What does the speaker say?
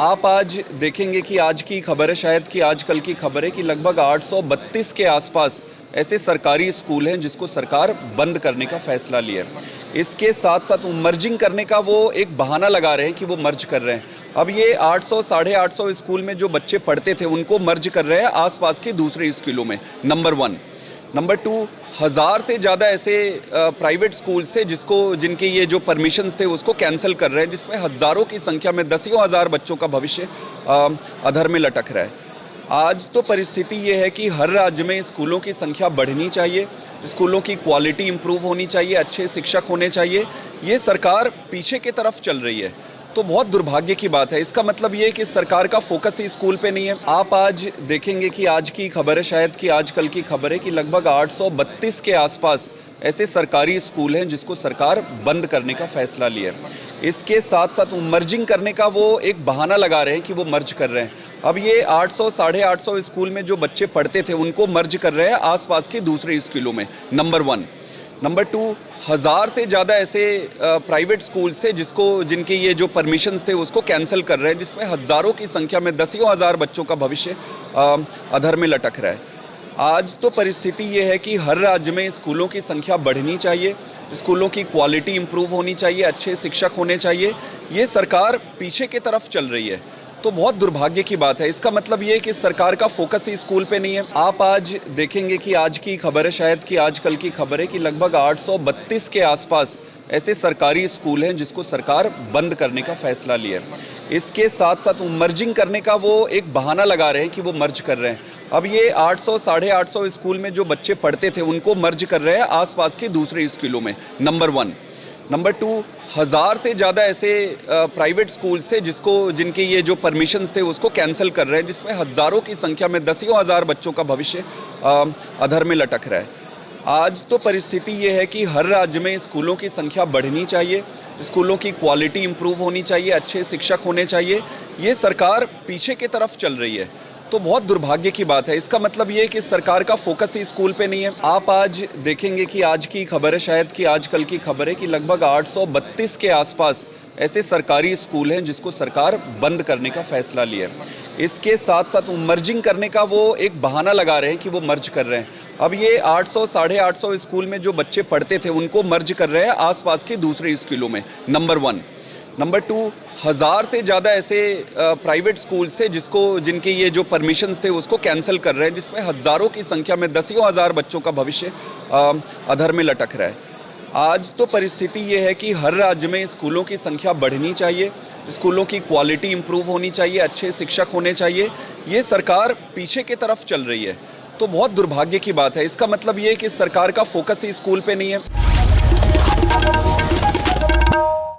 आप आज देखेंगे कि आज की खबर है, शायद कि आजकल की खबर है कि लगभग 832 के आसपास ऐसे सरकारी स्कूल हैं जिसको सरकार बंद करने का फैसला लिया है। इसके साथ साथ मर्जिंग करने का वो एक बहाना लगा रहे हैं कि वो मर्ज कर रहे हैं। अब ये 800 साढ़े 800 स्कूल में जो बच्चे पढ़ते थे उनको मर्ज कर रहे हैं आसपास के दूसरे स्कूलों में। नंबर 1। नंबर 2, 1000 से ज़्यादा ऐसे प्राइवेट स्कूल से जिनके ये जो परमिशंस थे उसको कैंसिल कर रहे हैं, जिसमें हज़ारों की संख्या में दसियों हज़ार बच्चों का भविष्य अधर में लटक रहा है। आज तो परिस्थिति ये है कि हर राज्य में स्कूलों की संख्या बढ़नी चाहिए, स्कूलों की क्वालिटी इम्प्रूव होनी चाहिए, अच्छे शिक्षक होने चाहिए। ये सरकार पीछे की तरफ चल रही है, तो बहुत दुर्भाग्य की बात है। इसका मतलब ये है कि सरकार का फोकस ही स्कूल पे नहीं है। आप आज देखेंगे कि आज की खबर है, शायद कि आजकल की खबर है कि लगभग 832 के आसपास ऐसे सरकारी स्कूल हैं जिसको सरकार बंद करने का फैसला लिया है। इसके साथ साथ मर्जिंग करने का वो एक बहाना लगा रहे हैं कि वो मर्ज कर रहे हैं। अब ये 800 साढ़े 800 स्कूल में जो बच्चे पढ़ते थे उनको मर्ज कर रहे हैं आसपास के दूसरे स्कूलों में। नंबर 1। नंबर 2, 1000 से ज़्यादा ऐसे प्राइवेट स्कूल से जिनके ये जो परमिशंस थे उसको कैंसिल कर रहे हैं, जिसमें हज़ारों की संख्या में दसियों हज़ार बच्चों का भविष्य अधर में लटक रहा है। आज तो परिस्थिति ये है कि हर राज्य में स्कूलों की संख्या बढ़नी चाहिए, स्कूलों की क्वालिटी इम्प्रूव होनी चाहिए, अच्छे शिक्षक होने चाहिए। ये सरकार पीछे की तरफ चल रही है, तो बहुत दुर्भाग्य की बात है। इसका मतलब ये है कि सरकार का फोकस ही स्कूल पे नहीं है। आप आज देखेंगे कि आज की खबर है, शायद कि आजकल की खबर है कि लगभग 832 के आसपास ऐसे सरकारी स्कूल हैं जिसको सरकार बंद करने का फैसला लिया है। इसके साथ साथ मर्जिंग करने का वो एक बहाना लगा रहे हैं कि वो मर्ज कर रहे हैं। अब ये 800 साढ़े 800 स्कूल में जो बच्चे पढ़ते थे उनको मर्ज कर रहे हैं आसपास के दूसरे स्कूलों में। नंबर 1। नंबर 2, 1000 से ज़्यादा ऐसे प्राइवेट स्कूल से जिनके ये जो परमिशंस थे उसको कैंसिल कर रहे हैं, जिसमें हज़ारों की संख्या में दसियों हज़ार बच्चों का भविष्य अधर में लटक रहा है। आज तो परिस्थिति ये है कि हर राज्य में स्कूलों की संख्या बढ़नी चाहिए, स्कूलों की क्वालिटी इम्प्रूव होनी चाहिए, अच्छे शिक्षक होने चाहिए। ये सरकार पीछे की तरफ चल रही है, तो बहुत दुर्भाग्य की बात है। इसका मतलब ये है कि सरकार का फोकस ही स्कूल पे नहीं है। आप आज देखेंगे कि आज की खबर है, शायद कि आजकल की खबर है कि लगभग 832 के आसपास ऐसे सरकारी स्कूल हैं जिसको सरकार बंद करने का फैसला लिया है। इसके साथ साथ मर्जिंग करने का वो एक बहाना लगा रहे हैं कि वो मर्ज कर रहे हैं। अब ये 800 साढ़े 800 स्कूल में जो बच्चे पढ़ते थे उनको मर्ज कर रहे हैं आसपास के दूसरे स्कूलों में। नंबर 1। नंबर 2, 1000 से ज़्यादा ऐसे प्राइवेट स्कूल से जिनके ये जो परमिशंस थे उसको कैंसिल कर रहे हैं, जिसमें हज़ारों की संख्या में दसियों हज़ार बच्चों का भविष्य अधर में लटक रहा है। आज तो परिस्थिति ये है कि हर राज्य में स्कूलों की संख्या बढ़नी चाहिए, स्कूलों की क्वालिटी इम्प्रूव होनी चाहिए, अच्छे शिक्षक होने चाहिए। ये सरकार पीछे की तरफ चल रही है, तो बहुत दुर्भाग्य की बात है। इसका मतलब ये है कि सरकार का फोकस ही स्कूल पे नहीं है।